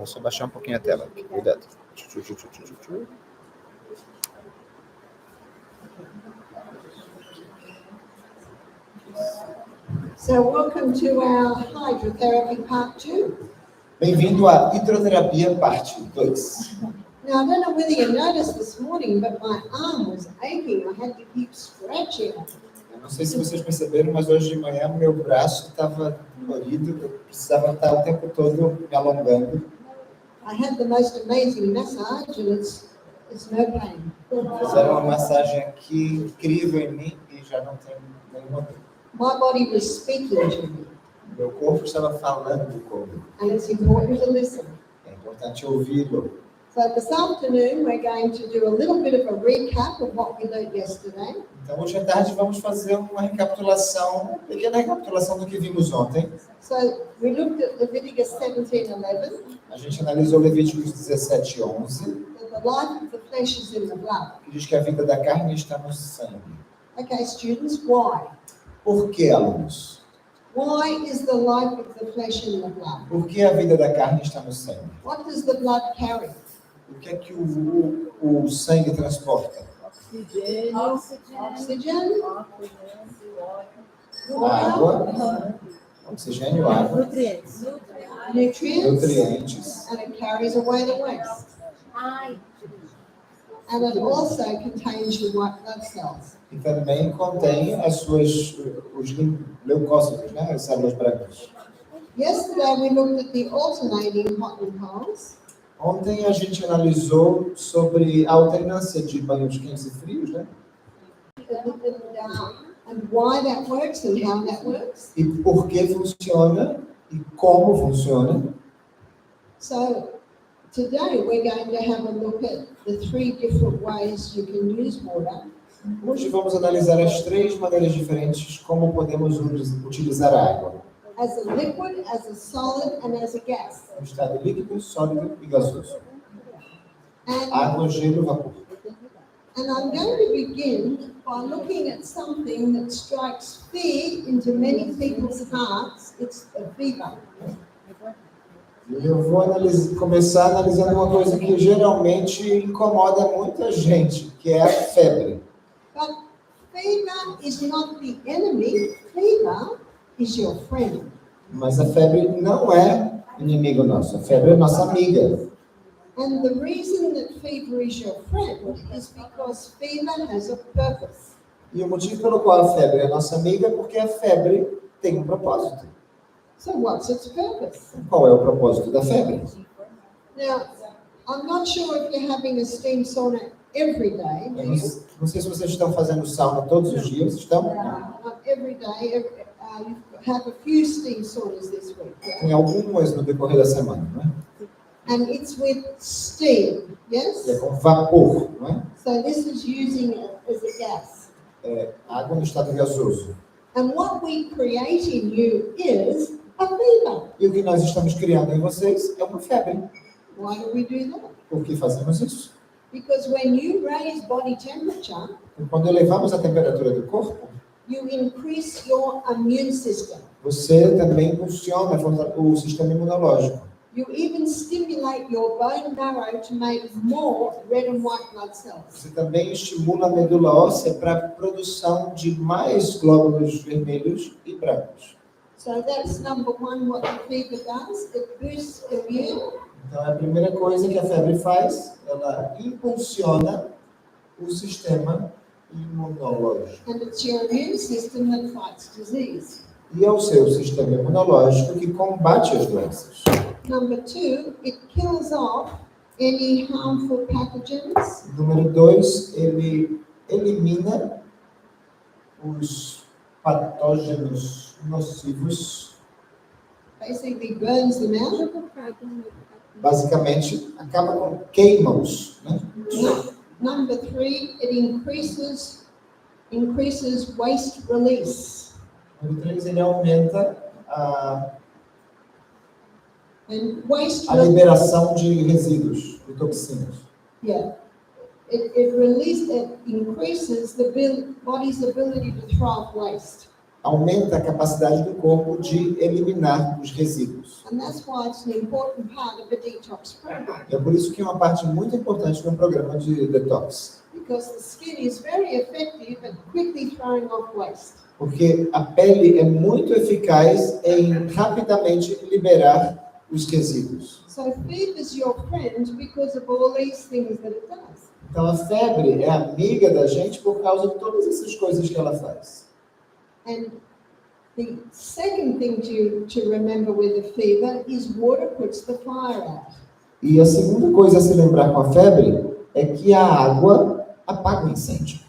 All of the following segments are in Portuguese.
Vou só baixar um pouquinho a tela. Cuidado. So welcome to our Hydrotherapy Part 2. Bem-vindo à Hidroterapia Parte 2. Now, I don't know whether you noticed this morning, but my arm was aching. I had to keep stretching it. Eu não sei se vocês perceberam, mas hoje de manhã meu braço estava dolorido, eu precisava estar o tempo todo me alongando. I had the most amazing massage and it's no pain. Fizeram uma massagem aqui incrível em mim e já não tem nenhuma dor. My body was speaking to me. Meu corpo estava falando comigo. And it's important to listen. É importante ouvi-lo. So this afternoon, we're going to do a little bit of a recap of what we learned yesterday. Então, hoje à tarde, vamos fazer uma pequena recapitulação do que vimos ontem. So we looked at Leviticus 17:11. A gente analisou Levíticos 17:11, That the life of the flesh is in the blood. que diz que a vida da carne está no sangue. Okay, students, why? Por que, alunos? Why is the life of the flesh in the blood? Por que a vida da carne está no sangue? What does the blood carry? O que é que o sangue transporta? Oxygen, Água, oxigênio, água, nutrientes, and it carries away the waste. And it also contains your white blood cells. e também contém os leucócitos, né? As células brancas. Yesterday we looked at the alternating hot and colds. Ontem a gente analisou sobre a alternância de banhos quentes e frios, né? And why that works and how that works. E por que funciona e como funciona. So today we're going to have a look at the 3 different ways you can use water. Hoje vamos analisar as 3 maneiras diferentes como podemos utilizar a água. As a liquid, as a solid, and as a gas. No estado líquido, sólido e gasoso. And Água, gelo, vapor. And I'm going to begin by looking at something that strikes fear into many people's hearts. It's a fever. Eu vou começar analisando uma coisa que geralmente incomoda muita gente, que é a febre. But fever is not the enemy. Fever is your friend. Mas a febre não é inimigo nosso, a febre é nossa amiga. And the reason that fever is your friend is because fever has a purpose. E o motivo pelo qual a febre é nossa amiga é porque a febre tem um propósito. So what's its purpose? Qual é o propósito da febre? Now, I'm not sure if you're having a steam sauna every day. Eu não sei se vocês estão fazendo sauna todos os dias, estão? Not every day. You have a few steam saunas this week. Yeah? Tem algumas no decorrer da semana, não é? And it's with steam, yes? É com vapor, não é? So this is using it as a gas. É água no estado gasoso. And what we create in you is a fever. E o que nós estamos criando em vocês é uma febre. Why do we do that? Por que fazemos isso? Because when you raise body temperature, E quando elevamos a temperatura do corpo, you increase your immune system. você também impulsiona o sistema imunológico. You even stimulate your bone marrow to make more red and white blood cells. Você também estimula a medula óssea para a produção de mais glóbulos vermelhos e brancos. So that's number 1, what the fever does. It boosts immune. Então, a primeira coisa que a febre faz, ela impulsiona o sistema imunológico. And it's your immune system that fights disease. E é o seu sistema imunológico que combate as doenças. Number 2, it kills off any harmful pathogens. Número 2, ele elimina os patógenos nocivos. Basically burns them out. Basicamente, queima-os, né? Number 3, it increases waste release. Número 3, ele aumenta a liberação de resíduos, de toxinas. Yeah. It increases the body's ability to throw off waste. aumenta a capacidade do corpo de eliminar os resíduos. And that's why it's an important part of a detox program. É por isso que é uma parte muito importante do programa de detox. Because the skin is very effective at quickly throwing off waste. Porque a pele é muito eficaz em rapidamente liberar os resíduos. So fever is your friend because of all these things that it does. Então a febre é amiga da gente por causa de todas essas coisas que ela faz. And the second thing to remember with the fever is water puts the fire out. E a segunda coisa a se lembrar com a febre é que a água apaga o incêndio.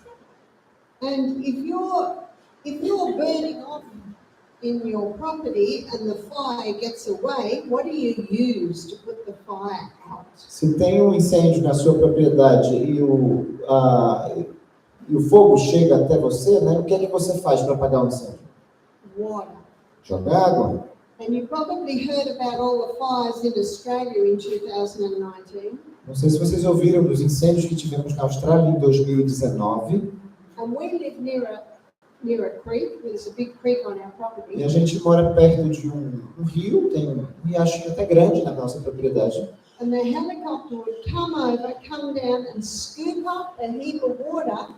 And if you're burning off in your property and the fire gets away, what do you use to put the fire out? Se tem um incêndio na sua propriedade e o fogo chega até você, né, o que é que você faz para apagar o incêndio? Water. Joga água. And you probably heard about all the fires in Australia in 2019. Não sei se vocês ouviram dos incêndios que tivemos na Austrália em 2019. And we live near a creek. There's a big creek on our property. E a gente mora perto de um rio, tem um riachinho até grande na nossa propriedade. And the helicopter would come down and scoop up a heap of water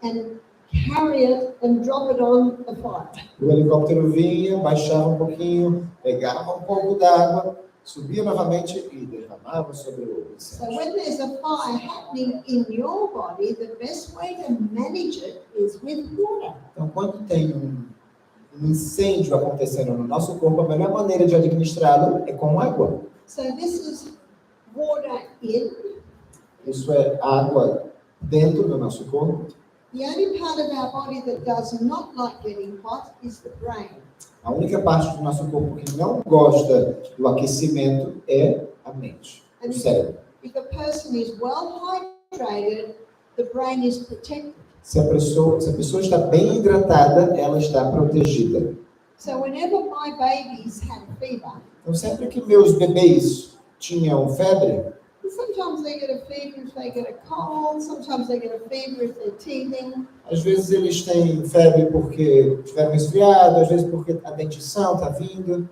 and carry it and drop it on the fire. O helicóptero vinha, baixava um pouquinho, pegava um pouco d'água, subia novamente e derramava sobre o So incêndio. when there's a fire happening in your body, the best way to manage it is with water. Então, quando tem um incêndio acontecendo no nosso corpo, a melhor maneira de administrá-lo é com água. So this is water in. Isso é água dentro do nosso corpo. The only part of our body that does not like getting hot is the brain. A única parte do nosso corpo que não gosta do aquecimento é a mente, o cérebro. If a person is well hydrated, the brain is protected. Se a pessoa está bem hidratada, ela está protegida. So whenever my babies had fever, Então, sempre que meus bebês tinham febre, sometimes they get a fever if they get a cold, sometimes they get a fever if they're teething. às vezes eles têm febre porque tiveram resfriado, às vezes porque a dentição está vindo.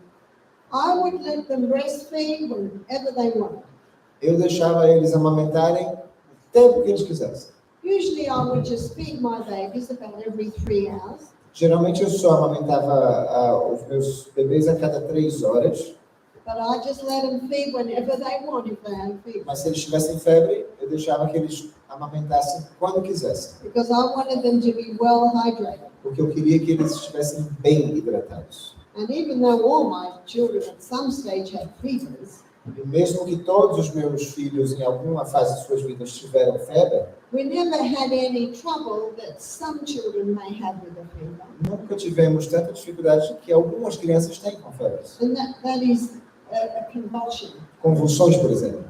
I would let them breastfeed whenever they wanted. Eu deixava eles amamentarem o tempo que eles quisessem. Usually I would just feed my babies about every 3 hours. Geralmente eu só amamentava os meus bebês a cada 3 horas. But I just let them feed whenever they want if they had fever. Mas se eles tivessem febre, eu deixava que eles amamentassem quando quisessem. Because I wanted them to be well hydrated. Porque eu queria que eles estivessem bem hidratados. And even though all my children at some stage had fevers, E mesmo que todos os meus filhos, em alguma fase de suas vidas, tiveram febre, we never had any trouble that some children may have with a fever. nunca tivemos tanta dificuldade que algumas crianças têm com febres. And that is a convulsion. Convulsões, por exemplo.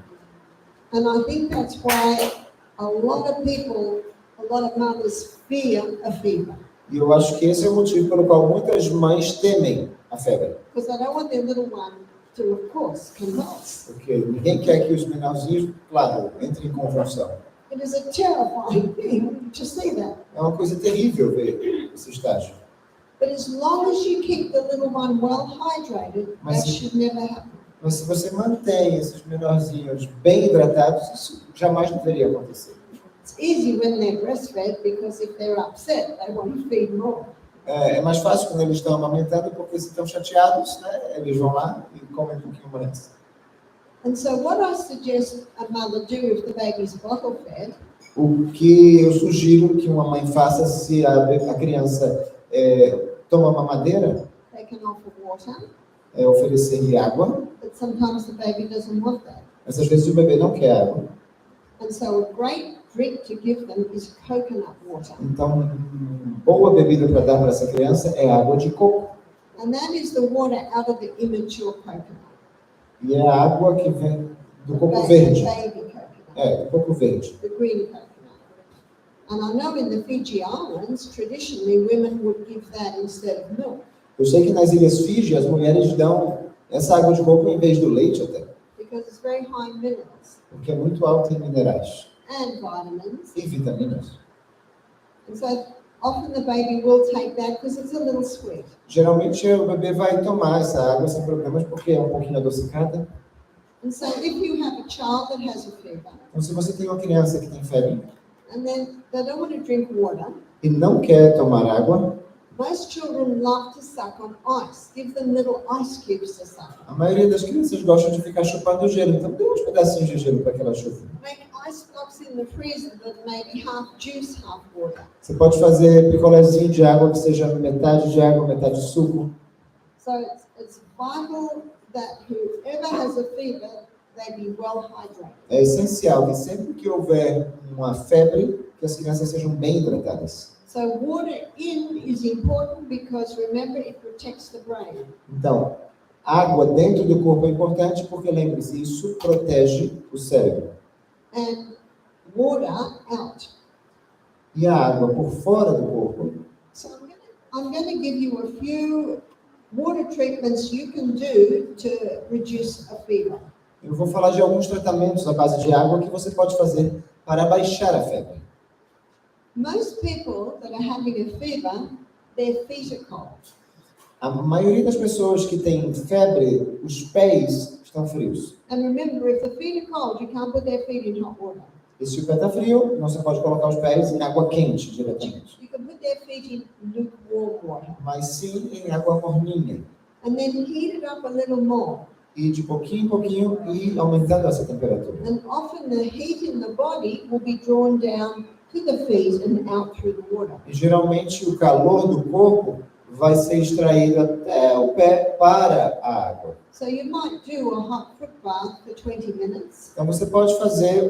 And I think that's why a lot of people, a lot of mothers fear a fever. E eu acho que esse é o motivo pelo qual muitas mães temem a febre. Because they don't want their little one to, of course, convulse. Porque ninguém quer que os menorzinhos, claro, entrem em convulsão. It is a terrifying thing to see that. É uma coisa terrível ver esse estágio. But as long as you keep the little one well hydrated, that should never happen. Mas se você mantém esses menorzinhos bem hidratados, isso jamais deveria acontecer. It's easy when they're breastfed because if they're upset, they want to feed more. É mais fácil quando eles estão amamentando, porque se estão chateados, né, eles vão lá e comem um pouquinho mais. And so what I suggest a mother do if the baby's bottle fed, O que eu sugiro que uma mãe faça se a criança toma mamadeira, they can offer water, é oferecer-lhe água, but sometimes the baby doesn't want that. mas às vezes o bebê não quer água. And so a great drink to give them is coconut water. Então, boa bebida para dar para essa criança é água de coco. And that is the water out of the immature coconut. E é a água que vem do coco Baby verde. coconut. Do coco verde. The green coconut. And I know in the Fiji Islands, traditionally women would give that instead of milk. Eu sei que nas Ilhas Fiji as mulheres dão essa água de coco em vez do leite até, Because it's very high in minerals porque é muito alta em minerais and vitamins. e vitaminas. And so often the baby will take that because it's a little sweet. Geralmente o bebê vai tomar essa água sem problemas porque é um pouquinho adocicada. And so if you have a child that has a fever, Então, se você tem uma criança que tem febre and then they don't want to drink water, e não quer tomar água, most children love to suck on ice. Give them little ice cubes to suck a on. maioria das crianças gostam de ficar chupando gelo. Então, dê uns pedacinhos de gelo para que ela chupe. Make ice blocks in the freezer that may be half juice, half water. Você pode fazer picolézinho de água que seja metade de água, metade suco. So it's vital that whoever has a fever, they be well hydrated. É essencial que sempre que houver uma febre, que as crianças sejam bem hidratadas. So water in is important because remember it protects the brain. Então, água dentro do corpo é importante porque, lembre-se, isso protege o cérebro. And water out. E a água por fora do corpo, So I'm going to give you a few water treatments you can do to reduce a fever. eu vou falar de alguns tratamentos à base de água que você pode fazer para baixar a febre. Most people that are having a fever, their feet are cold. A maioria das pessoas que têm febre, os pés estão frios. And remember, if the feet are cold, you can't put their feet in hot water. E se o pé está frio, não se pode colocar os pés em água quente diretamente. You can put their feet in lukewarm water. Mas sim em água morninha. And then heat it up a little more. E de pouquinho em pouquinho ir aumentando essa temperatura. And often the heat in the body will be drawn down to the feet and out through the water. E geralmente o calor do corpo vai ser extraído até o pé para a água. So you might do a hot foot bath for 20 minutes Então você pode fazer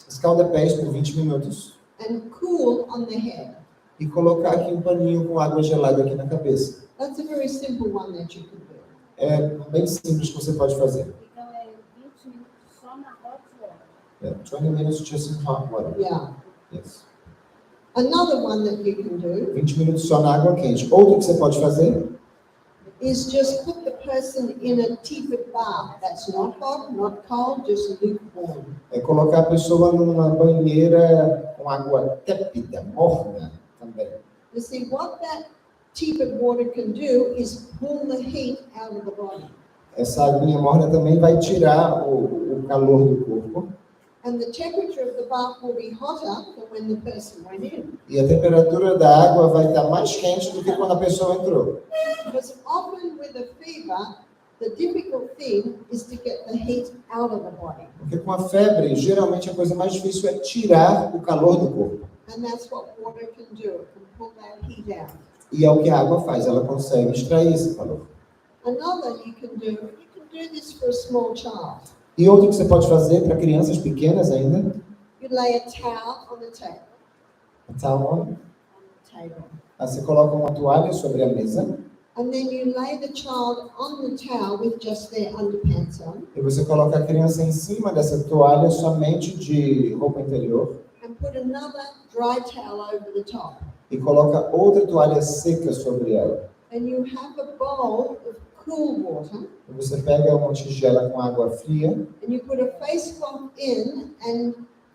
escalda-pés por 20 minutos and cool on the head. e colocar aqui um paninho com água gelada aqui na cabeça. That's a very simple one that you can do. É bem simples que você pode fazer. Então é 20 minutos só na hot water. Yeah, 20 minutes just in hot water. Yeah. Yes. Another one that you can do 20 minutos só na água quente. Outro que você pode fazer is just put the person in a tepid bath. That's not hot, not cold, just lukewarm. é colocar a pessoa numa banheira com água tépida, morna também. You see, what that tepid water can do is pull the heat out of the body. Essa aguinha morna também vai tirar o calor do corpo. And the temperature of the bath will be hotter than when the person went in. E a temperatura da água vai estar mais quente do que quando a pessoa entrou. Because often with a fever, the difficult thing is to get the heat out of the body. Porque com a febre, geralmente a coisa mais difícil é tirar o calor do corpo. And that's what water can do. It can pull that heat out. E é o que a água faz, ela consegue extrair esse calor. Another you can do this for a small child. E outro que você pode fazer para crianças pequenas ainda, You lay a towel on the table. towel. Table. Você coloca uma toalha sobre a mesa And then you lay the child on the towel with just their underpants on. e você coloca a criança em cima dessa toalha somente de roupa interior And put another dry towel over the top. e coloca outra toalha seca sobre ela. And you have a bowl of cool water. E você pega uma tigela com água fria And you put a face cloth in and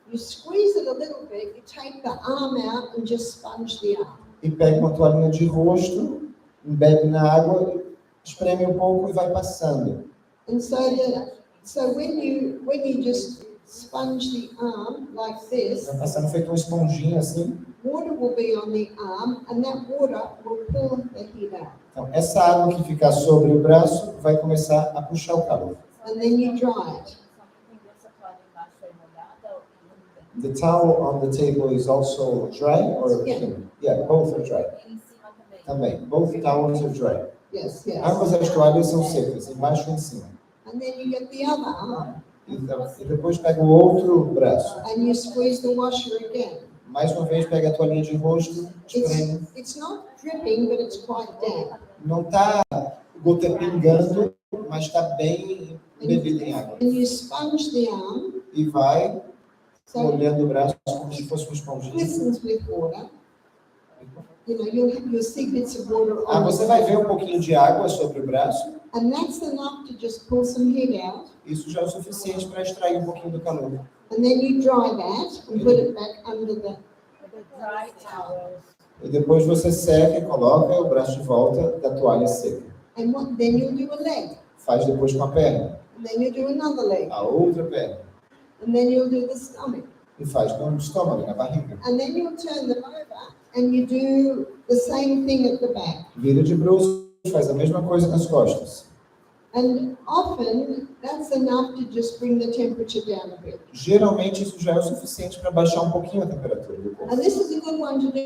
you squeeze it a little bit. You take the arm out and just sponge the arm. e pega uma toalhinha de rosto, embebe na água, espreme um pouco e vai passando. And so when you just sponge the arm like this, Vai passando feito uma esponjinha assim. water will be on the arm and that water will pull the heat out. Então, essa água que ficar sobre o braço vai começar a puxar o calor. And then you dry it. Só que tem essa toalha embaixo é molhada ou úmida? The towel on the table is also dry or Yeah. clean? Yeah, both are dry. E em cima também. Também, both towels are dry. Yes, yes. Ambas as toalhas são secas, embaixo e em cima. And then you get the other arm E depois pega o outro braço. and you squeeze the washer again. Mais uma vez, pega a toalhinha de rosto, espreme. It's not dripping, but it's quite damp. Não está gota pingando, mas está bem bebido em água. And you sponge the arm E vai so molhando o braço como se fosse uma it esponjinha. glistens with water. You know, you'll see bits of water on Você vai ver um pouquinho de água sobre o braço. And that's enough to just pull some heat out. Isso já é o suficiente para extrair um pouquinho do calor. And then you dry that and put it back under the The dry towels. E depois você seca e coloca o braço de volta da toalha seca. And then you'll do a leg. Faz depois com a perna, And then you do another leg. a outra perna. And then you'll do the stomach. E faz no estômago, na barriga. And then you'll turn them over and you do the same thing at the back. Vira de bruços, faz a mesma coisa nas costas. And often that's enough to just bring the temperature down a bit. Geralmente isso já é o suficiente para baixar um pouquinho a temperatura do corpo. And this is a good one to do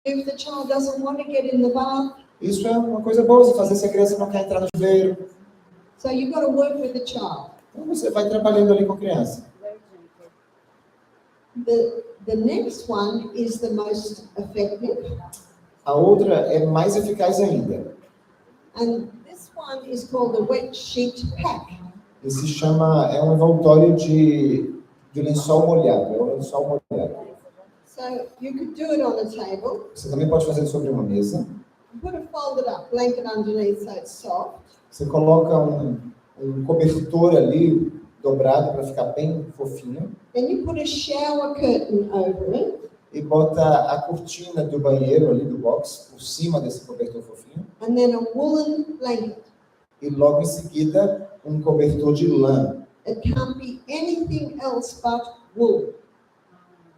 if the child doesn't want to get in the bath. Isso é uma coisa boa de fazer se a criança não quer entrar no chuveiro. So you've got to work with the child. Então você vai trabalhando ali com a criança. Very gentle. The next one is the most effective. A outra é mais eficaz ainda. And this one is called the wet sheet pack. Esse é um envoltório de lençol molhado. É um lençol molhado. So you could do it on a table. Você também pode fazer sobre uma mesa. Put a folded up blanket underneath so it's soft. Você coloca um cobertor ali dobrado para ficar bem fofinho. Then you put a shower curtain over it. E bota a cortina do banheiro ali do box por cima desse cobertor fofinho. And then a woolen blanket. E logo em seguida um cobertor de lã. It can't be anything else but wool.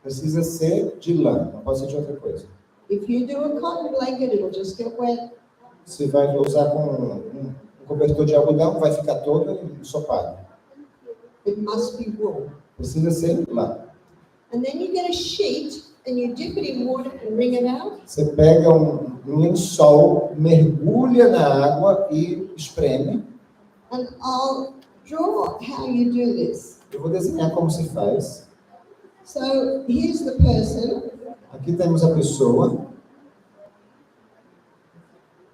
Precisa ser de lã, não pode ser de outra coisa. If you do a cotton blanket, it'll just get wet. Se vai usar com um cobertor de algodão, vai ficar todo ensopado. It must be wool. Precisa ser lã. And then you get a sheet and you dip it in water and wring it out. Você pega um lençol, mergulha na água e espreme. And I'll draw how you do this. Eu vou desenhar como se faz. So here's the person. Aqui temos a pessoa.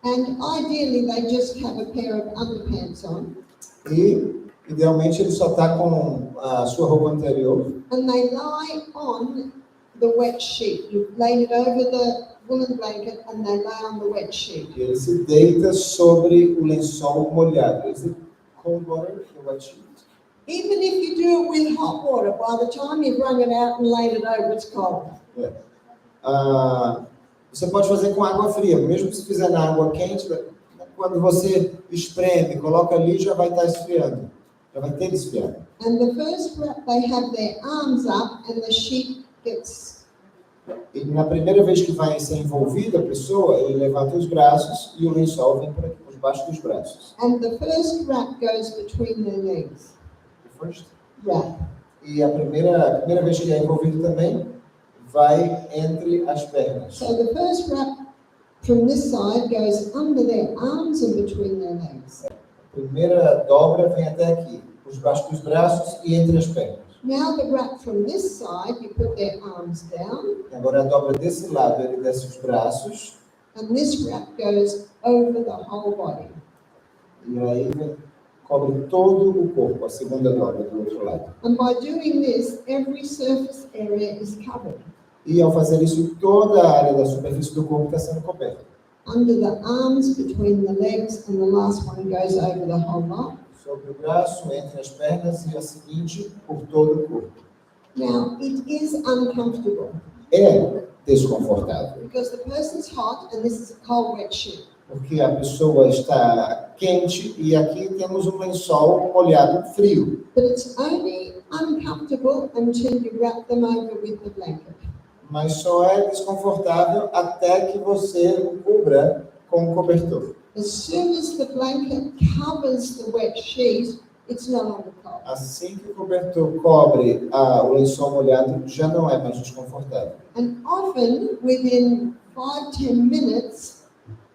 And ideally they just have a pair of underpants on. E, idealmente, ele só está com a sua roupa anterior. And they lie on the wet sheet. You've laid it over the woolen blanket and they lie on the wet sheet. E ele se deita sobre o lençol molhado. Is it cold water, the wet sheet? Even if you do it with hot water, by the time you've wrung it out and laid it over, it's cold. Você pode fazer com água fria, mesmo se fizer na água quente, quando você espreme, coloca ali, já vai estar esfriando. Já vai ter esfriado. And the first wrap, they have their arms up and the sheet gets... E na primeira vez que vai ser envolvida a pessoa, ele levanta os braços e o lençol vem por aqui, por baixo dos braços. And the first wrap goes between their legs. Wrap. E a primeira vez que é envolvido também, vai entre as pernas. So the first wrap from this side goes under their arms and between their legs. A primeira dobra vem até aqui, por baixo dos braços e entre as pernas. Now the wrap from this side, you put their arms down. Agora a dobra desse lado, ele desce os braços. And this wrap goes over the whole body. E aí cobre todo o corpo, a segunda dobra do outro lado. And by doing this, every surface area is covered. E ao fazer isso, toda a área da superfície do corpo está sendo coberta. Under the arms, between the legs, and the last one goes over the whole lot. Sobre o braço, entre as pernas e a seguinte, por todo o corpo. Now, it is uncomfortable É desconfortável, because the person's hot and this is a cold, wet sheet. porque a pessoa está quente e aqui temos um lençol molhado frio. But it's only uncomfortable until you wrap them over with the blanket. Mas só é desconfortável até que você o cubra com o cobertor. As soon as the blanket covers the wet sheet, it's no longer cold. Assim que o cobertor cobre o lençol molhado, já não é mais desconfortável. And often, within 5-10 minutes,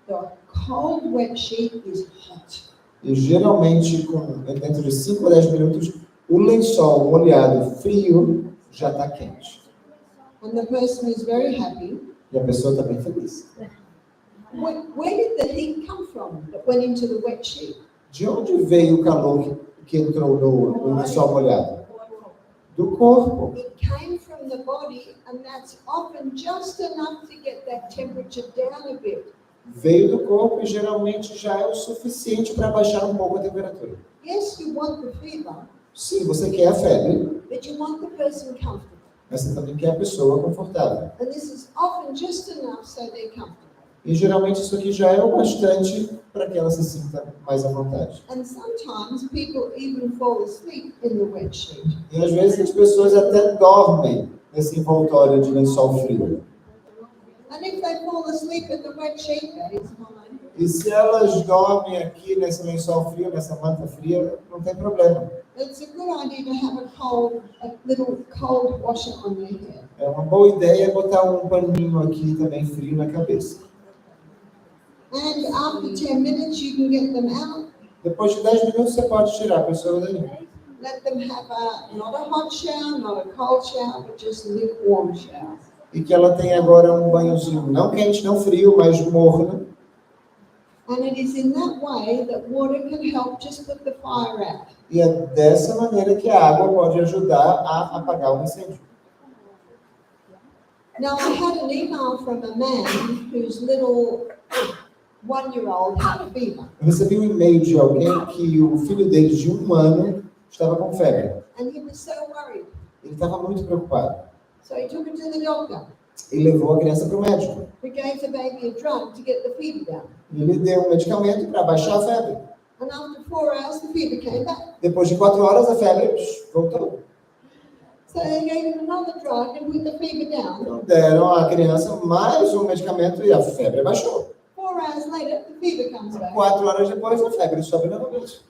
the cold wet sheet is hot. E geralmente, dentro de 5 a 10 minutos, o lençol molhado frio já está quente. And the person is very happy. E a pessoa está bem feliz. Where did the heat come from that went into the wet sheet? De onde veio o calor que entrou no lençol molhado? Do corpo. It came from the body, and that's often just enough to get that temperature down a bit. Veio do corpo e geralmente já é o suficiente para baixar um pouco a temperatura. Yes, you want the fever, Sim, você quer a febre, but you want the person comfortable. Mas você também quer a pessoa confortável. And this is often just enough so they're comfortable. E geralmente isso aqui já é o bastante para que ela se sinta mais à vontade. And sometimes people even fall asleep in the wet sheet. E às vezes as pessoas até dormem nesse envoltório de lençol frio. And if they fall asleep in the wet sheet, that is fine. E se elas dormem aqui nesse lençol frio, nessa manta fria, não tem problema. It's a good idea to have a little cold washer on their hair. É uma boa ideia botar um paninho aqui também frio na cabeça. And after 10 minutes, you can get them out. Depois de 10 minutos você pode tirar a pessoa dali. Let them have not a hot shower, not a cold shower, but just a lukewarm shower. E que ela tenha agora um banhozinho não quente, não frio, mas morno. And it is in that way that water can help just put the fire out. E é dessa maneira que a água pode ajudar a apagar o incêndio. Now, I had an email from a man whose little 1-year-old had a fever. Eu recebi um e-mail de alguém que o filho dele de 1 ano estava com febre. And he was so worried. Ele estava muito preocupado. So he took it to the doctor. E levou a criança para o médico. He gave the baby a drug to get the fever down. E ele deu um medicamento para baixar a febre. And after 4 hours, the fever came back. Depois de 4 horas, a febre voltou. So they gave him another drug and put the fever down. Então, deram à criança mais um medicamento e a febre baixou. 4 hours later, the fever comes back. 4 horas depois, a febre sobe novamente.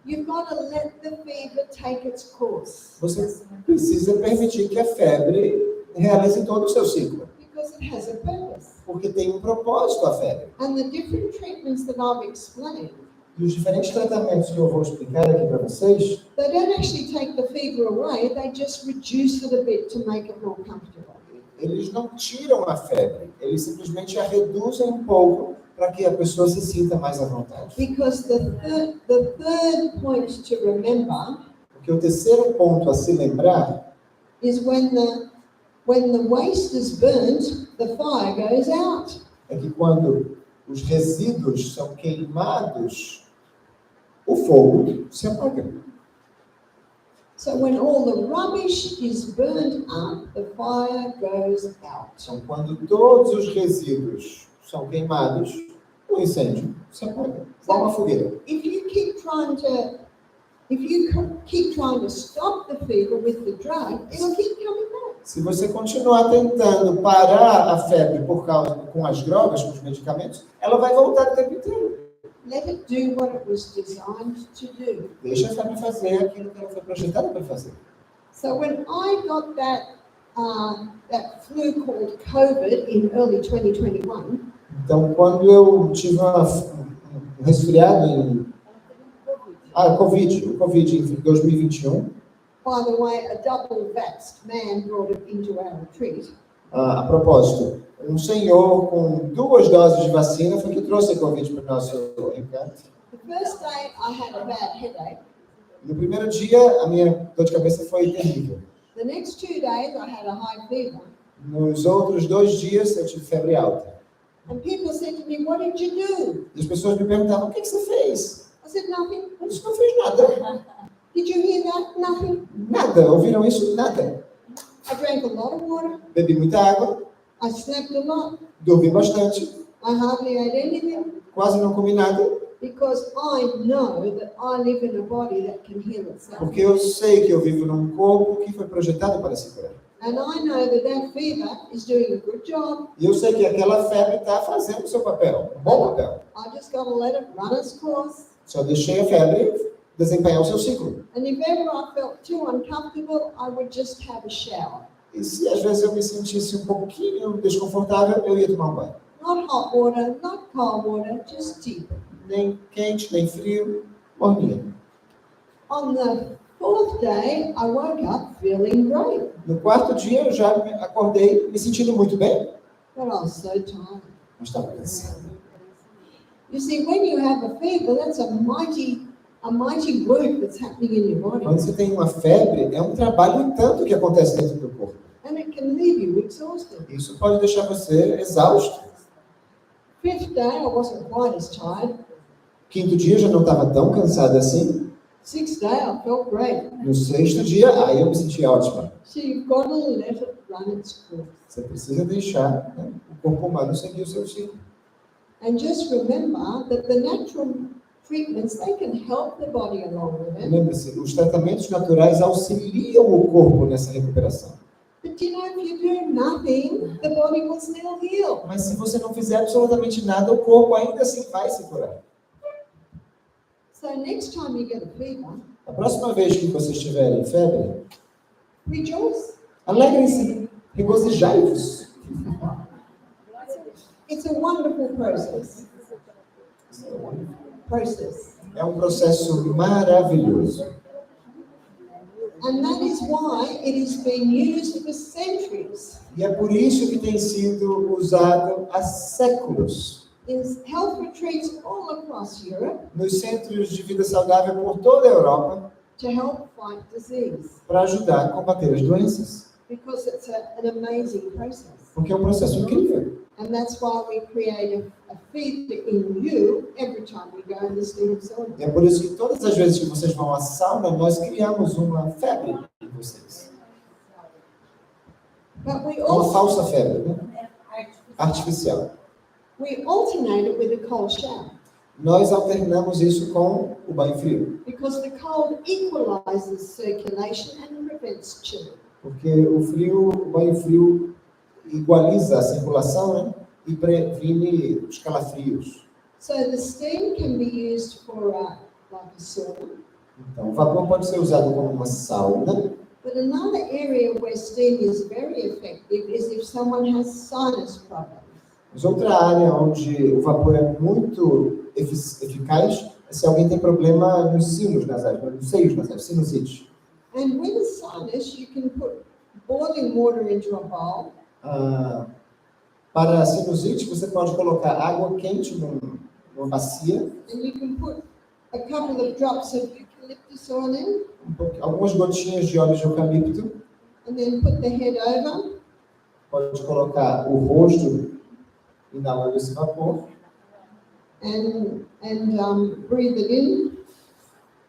You've got to let the fever take its course. Você precisa permitir que a febre realize todo o seu ciclo. Because it has a purpose. Porque tem um propósito a febre. And the different treatments that I've explained, E os diferentes tratamentos que eu vou explicar aqui para vocês, they don't actually take the fever away, they just reduce it a bit to make it more comfortable. eles não tiram a febre, eles simplesmente a reduzem um pouco para que a pessoa se sinta mais à vontade. Because the third point to remember Porque o terceiro ponto a se lembrar is when the waste is burnt, the fire goes out. é que quando os resíduos são queimados, o fogo se apaga. So when all the rubbish is burned up, the fire goes out. Então, quando todos os resíduos são queimados, o incêndio se apaga. Igual uma fogueira. If you keep trying to stop the fever with the drug, it'll keep coming back. Se você continuar tentando parar a febre com as drogas, com os medicamentos, ela vai voltar o tempo inteiro. Let it do what it was designed to do. Deixa a febre fazer aquilo que ela foi projetada para fazer. So when I got that flu called COVID in early 2021, Então, quando eu tive um resfriado em Covid em 2021, by the way, a double-vaxxed man brought it into our retreat. a propósito, um senhor com 2 doses de vacina foi que trouxe a Covid para o nosso encanto. The first day I had a bad headache. No primeiro dia, a minha dor de cabeça foi terrível. The next 2 days I had a high fever. Nos outros 2 dias, eu tive febre alta. And people said to me, what did you do? E as pessoas me perguntavam, o que você fez? I said, nothing. Eu disse, não fiz nada. Did you hear that? Nothing. Nada. Ouviram isso? Nada. I drank a lot of water. Bebi muita água, I slept a lot. dormi bastante, I hardly ate anything quase não comi nada, because I know that I live in a body that can heal itself. porque eu sei que eu vivo num corpo que foi projetado para se curar. And I know that fever is doing a good job. E eu sei que aquela febre está fazendo o seu papel, um bom papel. I just got to let it run its course. Só deixei a febre desempenhar o seu ciclo. And if ever I felt too uncomfortable, I would just have a shower. E se às vezes eu me sentisse um pouquinho desconfortável, eu ia tomar um banho. Not hot water, not cold water, just deep. Nem quente, nem frio, morninha. On the 4th day, I woke up feeling great, No 4º dia eu já acordei me sentindo muito bem, but I was so tired. mas estava cansado. You see, when you have a fever, that's a mighty work that's happening in your body. Quando você tem uma febre, é um trabalho e tanto que acontece dentro do corpo. And it can leave you exhausted. Isso pode deixar você exausto. 5th day, I wasn't quite as tired. 5º dia eu já não estava tão cansado assim. Sixth day, I felt great. No 6º dia, aí eu me senti ótima. So you've got to let it run its course. Você precisa deixar, né, o corpo humano seguir o seu ciclo. And just remember that the natural treatments, they can help the body along with it. Lembre-se, os tratamentos naturais auxiliam o corpo nessa recuperação. But you know, if you do nothing, the body will still heal. Mas se você não fizer absolutamente nada, o corpo ainda assim vai se curar. So next time you get a fever, A próxima vez que vocês tiverem febre, rejoice. alegrem-se, regozijai-vos. It's a wonderful process. É um processo maravilhoso. And that is why it has been used for centuries E é por isso que tem sido usado há séculos in health retreats all across Europe nos centros de vida saudável por toda a Europa to help fight disease, para ajudar a combater as doenças. because it's an amazing process. Porque é um processo incrível. And that's why we create a feeder in you every time we go in the steam sauna. E é por isso que todas as vezes que vocês vão à sauna, nós criamos uma febre em vocês. But we Uma also falsa febre, né? Artificial. we alternate it with a cold shower, Nós alternamos isso com o banho frio. because the cold equalizes circulation and prevents chilling. Porque o banho frio igualiza a circulação, né? E previne os calafrios. So the steam can be used for like a sauna. Então, o vapor pode ser usado como uma sauna. But another area where steam is very effective is if someone has sinus problems. Mas outra área onde o vapor é muito eficaz é se alguém tem problema nos sinos nasais, nos seios nasais, sinusite. And with a sinus, you can put boiling water into a bowl, Para a sinusite, você pode colocar água quente numa bacia, and you can put a couple of drops of eucalyptus oil in, algumas gotinhas de óleo de eucalipto, and then put the head over, pode colocar o rosto inalando esse vapor and breathe it in,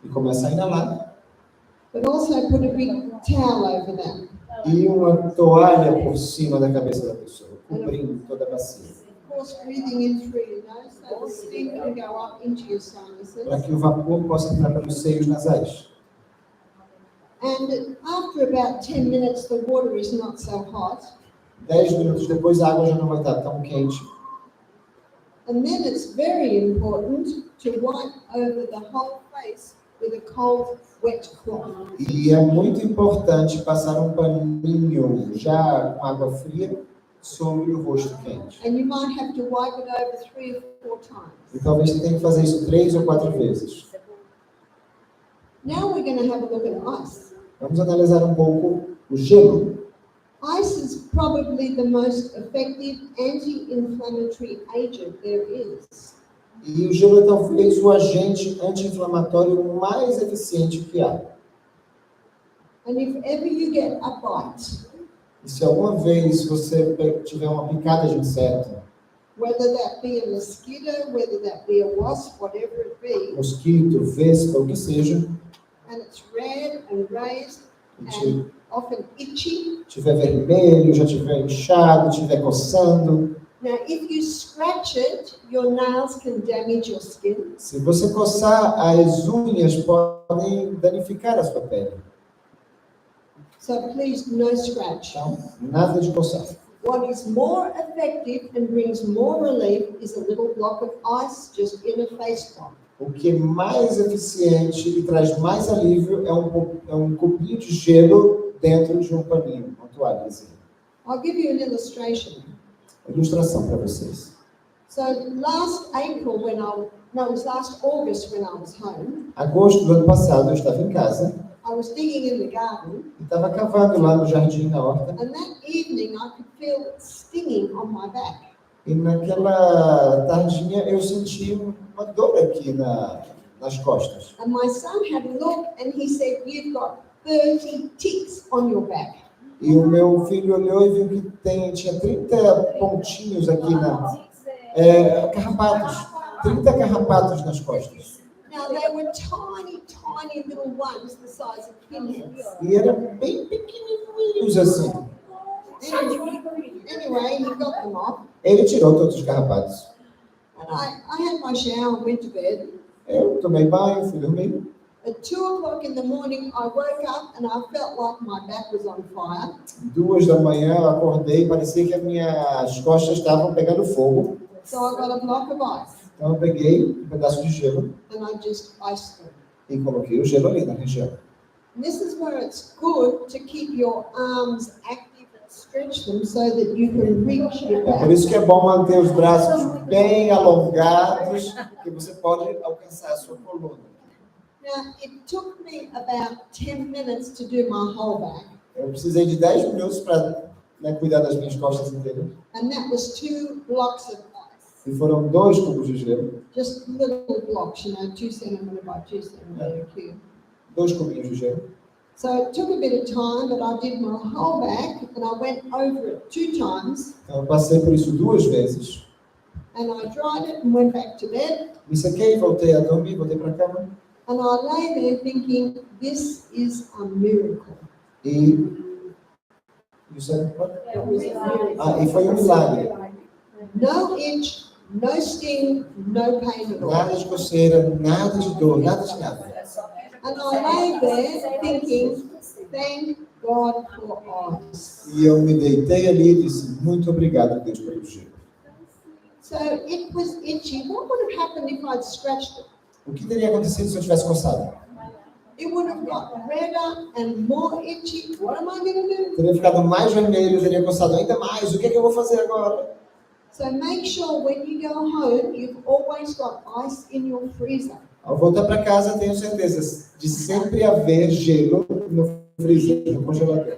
e começa a inalar. but also put a big towel over that. E uma toalha por cima da cabeça da pessoa, cobrindo toda a bacia. Of course, breathing in through your nose, so the steam can go up into your sinuses. Para que o vapor possa entrar pelos seios nasais. And after about 10 minutes, the water is not so hot. 10 minutos depois, a água já não vai estar tão quente. And then it's very important to wipe over the whole face with a cold, wet cloth. E é muito importante passar um paninho já com água fria sobre o rosto quente. And you might have to wipe it over 3 or 4 times. E talvez você tenha que fazer isso 3 ou 4 vezes. Now we're going to have a look at ice. Vamos analisar um pouco o gelo. Ice is probably the most effective anti-inflammatory agent there is. E o gelo é talvez o agente anti-inflamatório mais eficiente que há. And if ever you get a bite, E se alguma vez você tiver uma picada de inseto, whether that be a mosquito, whether that be a wasp, whatever it be, mosquito, vespa, o que seja, and it's red and raised e and often itchy. tiver vermelho, já tiver inchado, tiver coçando, Now, if you scratch it, your nails can damage your skin. se você coçar, as unhas podem danificar a sua pele. So please, no scratch. Então, nada de coçar. What is more effective and brings more relief is a little block of ice just in a face cloth. O que é mais eficiente e traz mais alívio é um cubinho de gelo dentro de um paninho, uma toalhazinha. I'll give you an illustration. Ilustração para vocês. So last April it was last August when I was home, Agosto do ano passado, eu estava em casa I was digging in the garden, e estava cavando lá no jardim, na horta. and that evening I could feel it stinging on my back. E naquela tardinha eu senti uma dor aqui nas costas. And my son had a look and he said, "You've got 30 ticks on your back." E o meu filho olhou e viu que tinha 30 pontinhos aqui carrapatos. 30 carrapatos nas costas. Now, Now they were tiny, tiny little ones, the size of pinheads. E era bem pequenininhos assim. Anyway, he got them off, Ele tirou todos os carrapatos. and I had my shower and went to bed. Eu tomei banho, fui dormir. At 2 o'clock in the morning, I woke up and I felt like my back was on fire. 2 da manhã eu acordei, parecia que as minhas costas estavam pegando fogo. So I got a block of ice Então eu peguei um pedaço de gelo and I just iced them. e coloquei o gelo ali na região. And this is where it's good to keep your arms active and stretch them so that you can reach your É por back. isso que é bom manter os braços bem alongados, que você pode alcançar a sua coluna. Now, it took me about 10 minutes to do my whole back, Eu precisei de 10 minutos para cuidar das minhas costas inteiras. and that was 2 blocks of ice. E foram 2 cubos de gelo, Just little blocks, 2 centimeter by 2 centimeter cube. 2 cubinhos de gelo. So it took a bit of time, but I did my whole back, and I went over it 2 times, Então eu passei por isso 2 vezes. and I dried it and went back to bed. Me sequei, voltei a dormir, voltei para a cama. And I lay there thinking, this is a miracle. E isso é... It was a miracle. E foi um milagre. No itch, no sting, no pain at all. Nada de coceira, nada de dor, nada de nada. And I lay there thinking, thank God for ice. E eu me deitei ali e disse, muito obrigado, Deus, pelo gelo. So it was itchy. What would have happened if I'd scratched it? O que teria acontecido se eu tivesse coçado? It would have got redder and more itchy. What am I going to do? Teria ficado mais vermelho, teria coçado ainda mais. O que é que eu vou fazer agora? So make sure when you go home, you've always got ice in your freezer. Ao voltar para casa, tenho certeza de sempre haver gelo no freezer, no congelador.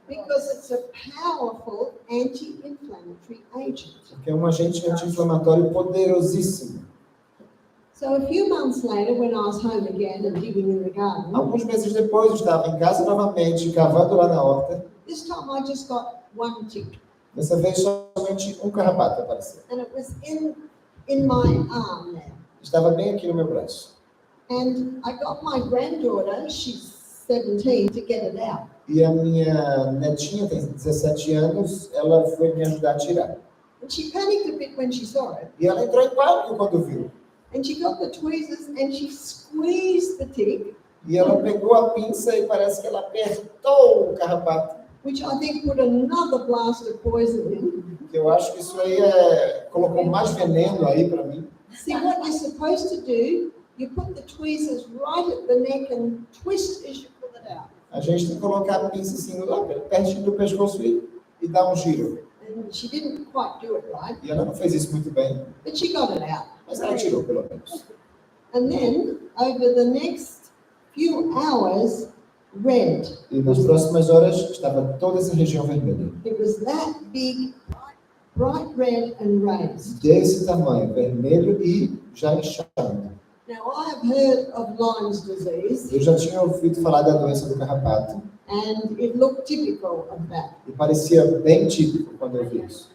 Because it's a powerful anti-inflammatory agent. Porque é um agente anti-inflamatório poderosíssimo. So a few months later, when I was home again and digging in the garden, Alguns meses depois, eu estava em casa novamente, cavando lá na horta. this time I just got 1 tick. Dessa vez, somente um carrapato apareceu. And it was in my arm there. Estava bem aqui no meu braço. And I got my granddaughter, she's 17, to get it out. E a minha netinha tem 17 anos, ela foi me ajudar a tirar. And she panicked a bit when she saw it. E ela entrou em pânico quando viu. And she got the tweezers and she squeezed the tick, E ela pegou a pinça e parece que ela apertou o carrapato. which I think put another blast of poison in. Eu acho que isso aí colocou mais veneno aí para mim. See, what you're supposed to do, you put the tweezers right at the neck and twist as you pull it out. A gente tem que colocar a pinça assim lá pertinho do pescoço e dar um giro. And she didn't quite do it right, E ela não fez isso muito bem, but she got it out. mas ela tirou pelo menos. And then, over the next few hours, red. E nas próximas horas estava toda essa região vermelha. It was that big, bright red and raised. Desse tamanho, vermelho e já inchado. Now, I have heard of Lyme's disease, Eu já tinha ouvido falar da doença do carrapato and it looked typical of that. e parecia bem típico quando eu vi isso.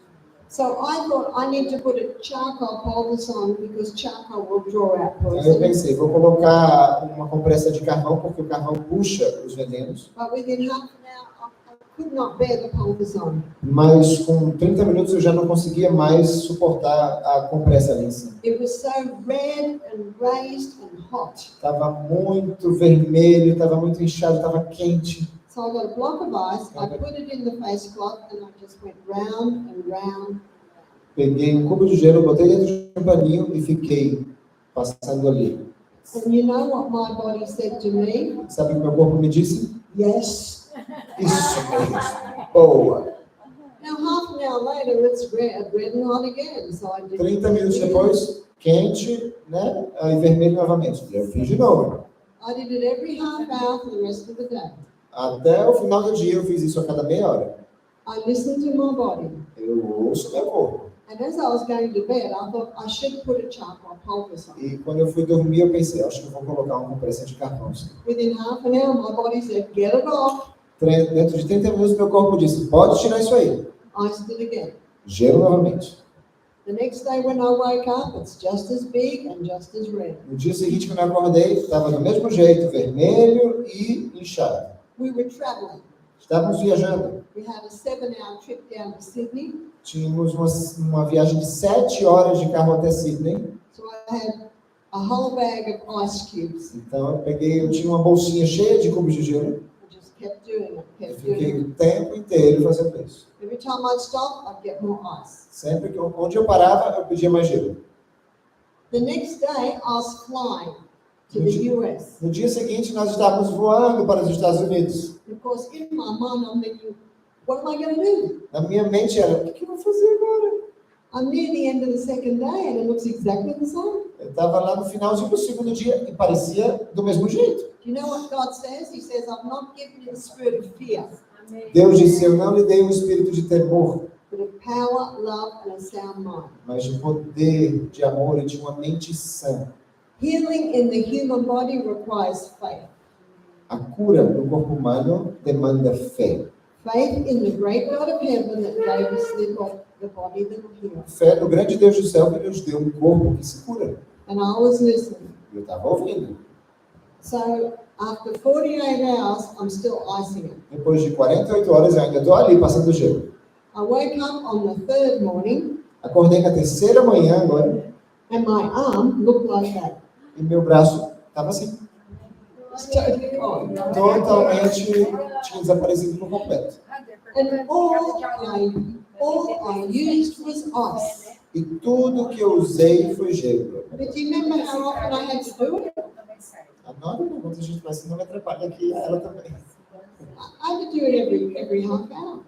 So I thought I need to put a charcoal poultice on because charcoal will draw out Aí eu poison. pensei, vou colocar uma compressa de carvão, porque o carvão puxa os venenos, But within half an hour, I could not bear the poultice on. mas com 30 minutos eu já não conseguia mais suportar a compressa ali em cima. It was so red and raised and hot. Estava muito vermelho, estava muito inchado, estava quente. So I got a block of ice, I put it in the face cloth, and I just went round and round. Peguei um cubo de gelo, botei dentro de um paninho e fiquei passando ali. And you know what my body said to me? Sabe o que meu corpo me disse? Yes. Isso mesmo. Boa. Now half an hour later, it's red and hot again. So I did 30 minutos depois, quente, né? Aí vermelho novamente. Eu fiz de novo. I did it every half hour for the rest of the day. Até o final do dia eu fiz isso a cada meia hora. I listened to my body. Eu ouço meu corpo. And as I was going to bed, I thought I should put a charcoal poultice on. E quando eu fui dormir, eu pensei, acho que eu vou colocar uma compressa de carvão. Within half an hour, my body said, get it off. Dentro de 30 minutos, meu corpo disse, pode tirar isso aí. I did again. Gelo novamente. The next day when I woke up, it's just as big and just as red. No dia seguinte, quando eu acordei, estava do mesmo jeito, vermelho e inchado. We were traveling. Estávamos viajando. We had a 7-hour trip down to Sydney. Tínhamos uma viagem de 7 horas de carro até Sydney. So I had a whole bag of ice cubes. Então eu tinha uma bolsinha cheia de cubos de gelo. I just kept doing it, Eu kept doing fiquei it. o tempo inteiro fazendo isso. Every time I'd stop, I'd get more ice. Sempre que onde eu parava, eu pedia mais gelo. The next day, I was flying to the US. No dia seguinte, nós estávamos voando para os Estados Unidos. Of course, in my mind, I'm thinking, what am I going to do? Na minha mente era, o que eu vou fazer agora? I'm near the end of the second day and it looks exactly the same. Eu estava lá no finalzinho do segundo dia e parecia do mesmo jeito. Do you know what God says? He says, I've not given you the spirit of fear, Deus disse, eu não lhe dei um espírito de temor, but of power, love, and a sound mind. mas de poder, de amor e de uma mente sã. Healing in the human body requires faith. A cura do corpo humano demanda fé. Faith in the great God of heaven that gave us the body that will heal. Fé no grande Deus do céu que nos deu um corpo que se cura. And I was listening. Eu estava ouvindo. So after 48 hours, I'm still icing it. Depois de 48 horas, eu ainda estou ali passando gelo. I woke up on the third morning Acordei na terceira manhã agora and my arm looked like that. e meu braço estava assim. It's totally gone. Totalmente tinha desaparecido por completo. And all I used was ice. E tudo que eu usei foi gelo. But do you remember how often I had to do it? Adoro perguntas, gente, mas não me atrapalha aqui, ela também. I had to do it every half hour.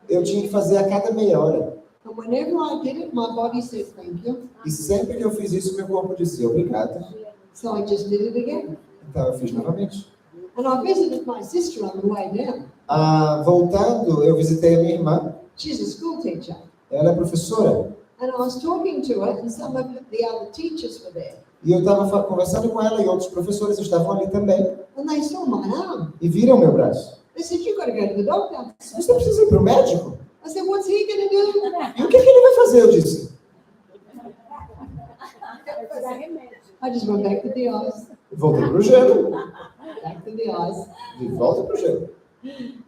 Eu tinha que fazer a cada meia hora. And whenever I did it, my body said thank you. E sempre que eu fiz isso, meu corpo dizia obrigado. So I just did it again. Então eu fiz novamente. And I visited my sister on the way down. Voltando, eu visitei a minha irmã. She's a school teacher. Ela é professora. And I was talking to her and some of the other teachers were there. E eu estava conversando com ela e outros professores estavam ali também. And they saw my arm. E viram meu braço. They said, you've got to go to the doctor. Você precisa ir para o médico? I said, what's he going to do? E o que ele vai fazer? Eu disse. I just went back to the ice. Voltei para o gelo. Back to the ice. De volta para o gelo.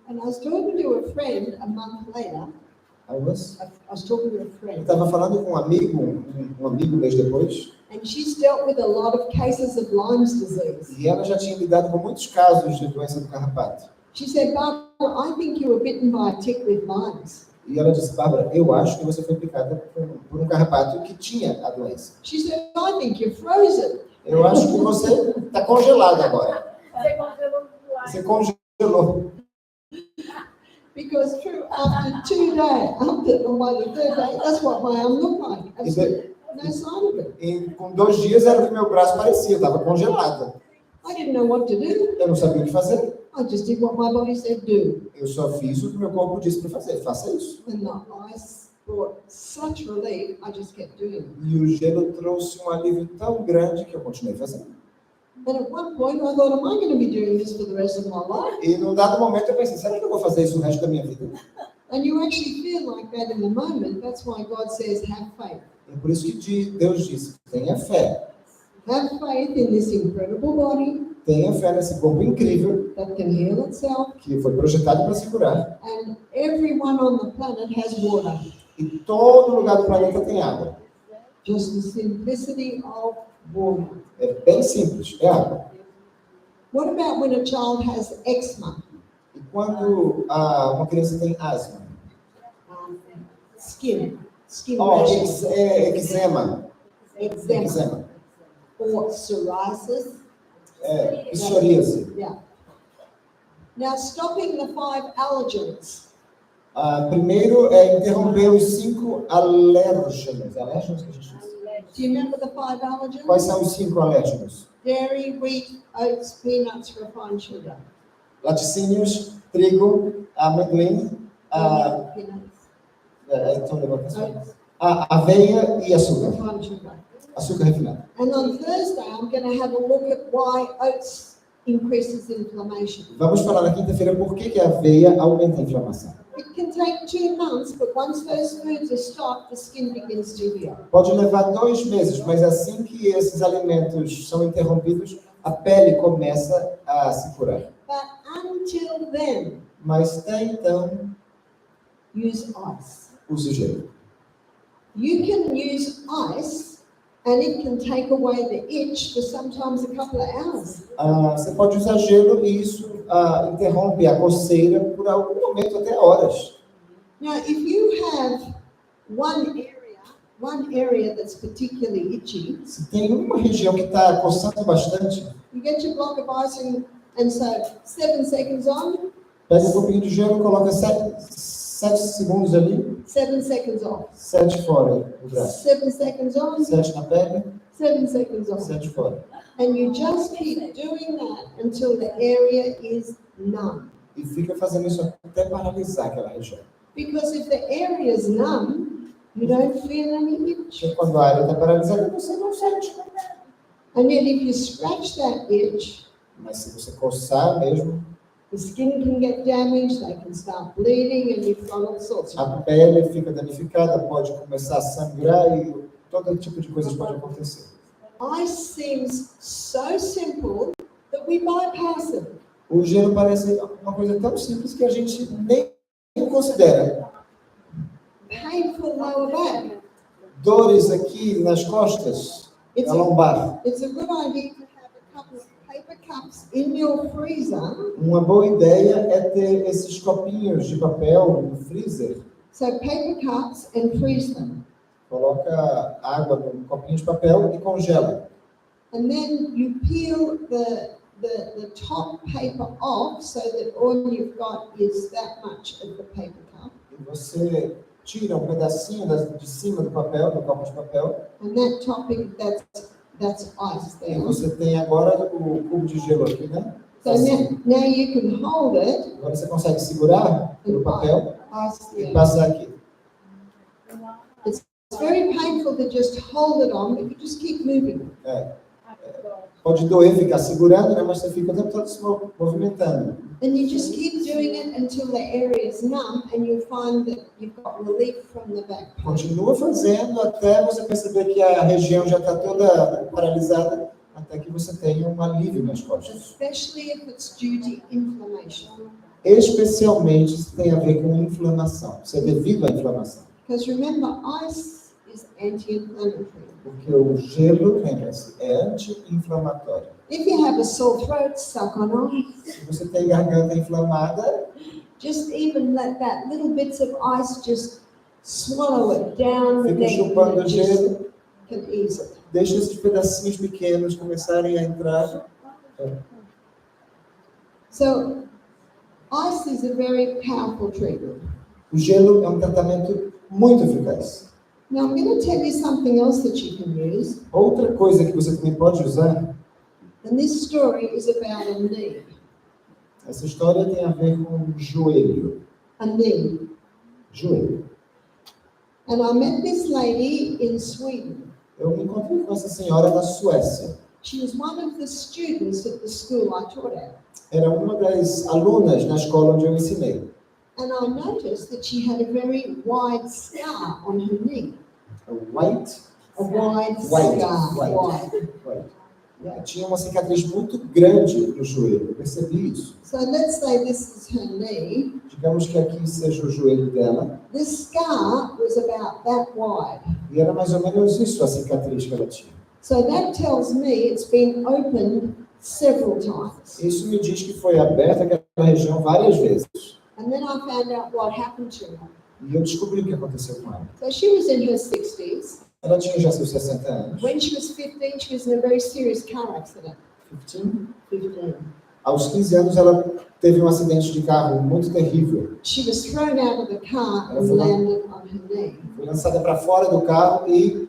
And I was talking to a friend a month later. I was talking to a Eu friend. estava falando com um amigo um mês depois. And she's dealt with a lot of cases of Lyme's disease. E ela já tinha lidado com muitos casos de doença do carrapato. She said, Barbara, I think you were bitten by a tick with Lyme's. E ela disse, Bárbara, eu acho que você foi picada por um carrapato que tinha a doença. She said, I think you're frozen. Eu acho que você está congelado agora. Você congelou. Because after 2 days, by the third day, that's what my arm looked like. Absolutely no sign of it. E com 2 dias era o que meu braço parecia, eu estava congelado. I didn't know what to do. Eu não sabia o que fazer. I just did what my body said do. Eu só fiz o que meu corpo disse para fazer, faça isso. And the ice brought such relief, I just kept doing it. E o gelo trouxe um alívio tão grande que eu continuei fazendo. And at one point, I thought, am I going to be doing this for the rest of my life? E num dado momento eu pensei, será que eu vou fazer isso o resto da minha vida? And you actually feel like that in the moment. That's why God says, have faith. É por isso que Deus disse, tenha fé. Have faith in this incredible body Tenha fé nesse corpo incrível that can heal itself. que foi projetado para se curar. And everyone on the planet has water. E todo lugar do planeta tem água. Just the simplicity of water. É bem simples, é água. What about when a child has eczema? E quando uma criança tem asma? Skin Oh, rashes, eczema. eczema, Eczema. or psoriasis. Psoríase. Yeah. Now, stopping the 5 allergens. Primeiro é interromper os 5 alérgenos. Alérgenos que a gente diz? Do you remember the 5 allergens? Quais são os 5 alérgenos? Dairy, wheat, oats, peanuts, refined sugar. Laticínios, trigo, amendoim, Peanuts, então aveia e açúcar. refined sugar. Açúcar refinado. And on Thursday, I'm going to have a look at why oats increases inflammation. Vamos falar na quinta-feira por que a aveia aumenta a inflamação. It can take 2 months, but once those foods are stopped, the skin begins to heal. Pode levar 2 meses, mas assim que esses alimentos são interrompidos, a pele começa a se curar. But until then, Mas até então, use ice. use gelo. You can use ice and it can take away the itch for sometimes a couple of hours. Você pode usar gelo e isso interrompe a coceira por algum momento, até horas. Now, if you have one area that's particularly itchy, Se tem uma região que está coçando bastante, you get your block of ice and so 7 seconds on, pega um pouquinho de gelo, coloca 7 segundos ali, 7 seconds off. 7 fora do braço. 7 seconds on, 7 na pele, 7 seconds off. 7 fora. And you just keep doing that until the area is numb. E fica fazendo isso até paralisar aquela região. Because if the area is numb, you don't feel any itch. Porque quando a área está paralisada, você não sente. And yet if you scratch that itch, Mas se você coçar mesmo, the skin can get damaged, they can start bleeding, and you've got all sorts of a pele fica danificada, pode começar a sangrar e todo tipo de coisas pode acontecer. Ice seems so simple that we bypass it. O gelo parece uma coisa tão simples que a gente nem considera. Painful lower back. Dores aqui nas costas, It's na a, lombar. it's a good idea to have a couple of paper cups in your freezer. Uma boa ideia é ter esses copinhos de papel no freezer. So paper cups and freeze them. Coloca água no copinho de papel e congela. And then you peel the top paper off so that all you've got is that much of the paper cup. E você tira um pedacinho de cima do papel, do copo de papel. And that topic, that's ice E there. você tem agora o cubo de gelo aqui, né? So Assim. now you can hold it Agora você consegue segurar pelo papel ice e there. passar aqui. It's very painful to just hold it on, but you just keep moving. Pode doer ficar segurando, né? Mas você fica o tempo todo se movimentando. And you just keep doing it until the area is numb and you find that you've got relief from the back pain. Continua fazendo até você perceber que a região já está toda paralisada, até que você tenha um alívio nas costas. Especially if it's due to inflammation. Especialmente se tem a ver com inflamação, se é devido à inflamação. Because remember, ice is anti-inflammatory. Porque o gelo, lembra-se, é anti-inflamatório. If you have a sore throat, suck on ice. Se você tem garganta inflamada, Just even let that little bits of ice just swallow it down the fica neck chupando and it just gelo, can ease it. deixa esses pedacinhos pequenos começarem a entrar. So, ice is a very powerful treatment. O gelo é um tratamento muito eficaz. Now, I'm going to tell you something else that you can use. Outra coisa que você também pode usar, And this story is about a knee. essa história tem a ver com joelho. A knee. Joelho. And I met this lady in Sweden. Eu me encontrei com essa senhora na Suécia. She was one of the students at the school I taught at. Era uma das alunas na escola onde eu ensinei. And I noticed that she had a very wide scar on her knee. A wide Scar. Wide. Ela tinha uma cicatriz muito grande no joelho. Eu percebi isso. So let's say this is her knee. Digamos que aqui seja o joelho dela. This scar was about that wide. E era mais ou menos isso a cicatriz que ela tinha. So that tells me it's been opened several times. Isso me diz que foi aberta aquela região várias vezes. And then I found out what happened to her. E eu descobri o que aconteceu com ela. So she was in her 60s. Ela tinha já seus 60 anos. When she was 15, she was in a very serious car accident. 15. Aos 15 anos, ela teve um acidente de carro muito terrível. She was thrown out of the car and Ela foi landed on her knee. Foi lançada para fora do carro e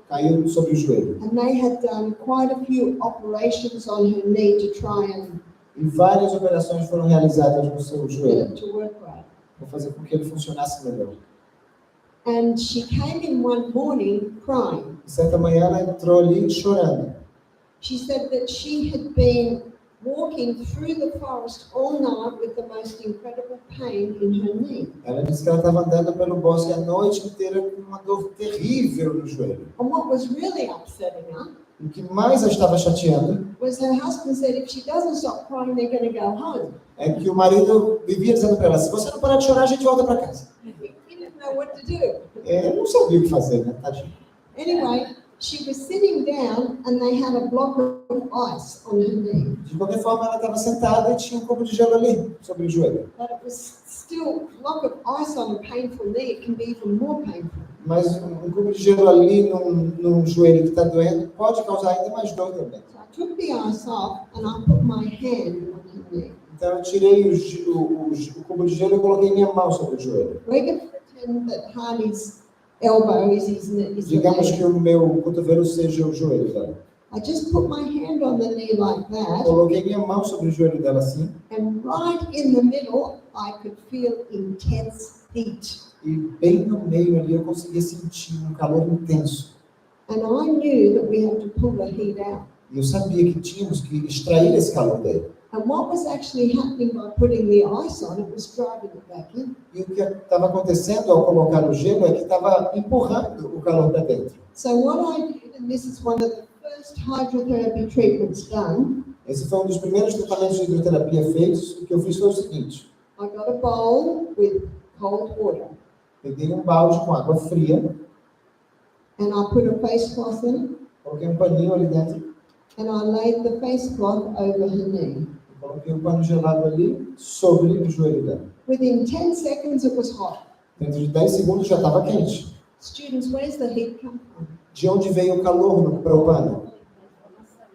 caiu sobre o joelho. And they had done quite a few operations on her knee to try and E várias operações foram realizadas no seu get joelho, it to work right. para fazer com que ele funcionasse melhor. And she came in one morning crying. E certa manhã ela entrou ali chorando. She said that she had been walking through the forest all night with the most incredible pain in her knee. Ela disse que ela estava andando pelo bosque a noite inteira com uma dor terrível no joelho. And what was really upsetting her O que mais a estava chateando was her husband said if she doesn't stop crying, they're going to go home. é que o marido vivia dizendo para ela, se você não parar de chorar, a gente volta para casa. He didn't know what to do. Eu não sabia o que fazer, né? Tadinho. Anyway, she was sitting down and they had a block of ice on her knee. De qualquer forma, ela estava sentada e tinha um cubo de gelo ali, sobre o joelho. But it was still a block of ice on a painful knee. It can be even more painful. Mas um cubo de gelo ali num joelho que está doendo pode causar ainda mais dor também. So I took the ice off and I put my hand on her knee. Então eu tirei o cubo de gelo e coloquei minha mão sobre o joelho. We're going to pretend that Harley's elbow is the Digamos knee. que o meu cotovelo seja o joelho dela. I just put my hand on the knee like that, Coloquei minha mão sobre o joelho dela assim, and right in the middle, I could feel intense heat. e bem no meio ali eu conseguia sentir um calor intenso. And I knew that we had to pull the heat out. E eu sabia que tínhamos que extrair esse calor dele. And what was actually happening by putting the ice on, it was driving it back in. E o que estava acontecendo ao colocar o gelo é que estava empurrando o calor para dentro. So what I did, and this is one of the first hydrotherapy treatments done, Esse foi um dos primeiros tratamentos de hidroterapia feitos. O que eu fiz foi o seguinte: I got a bowl with cold water peguei um balde com água fria, and I put a face cloth in it, coloquei um paninho ali dentro, and I laid the face cloth over her knee. e coloquei um pano gelado ali sobre o joelho dela. Within 10 seconds, it was hot. Dentro de 10 segundos já estava quente. Students, where's the heat come from? De onde veio o calor para o pano?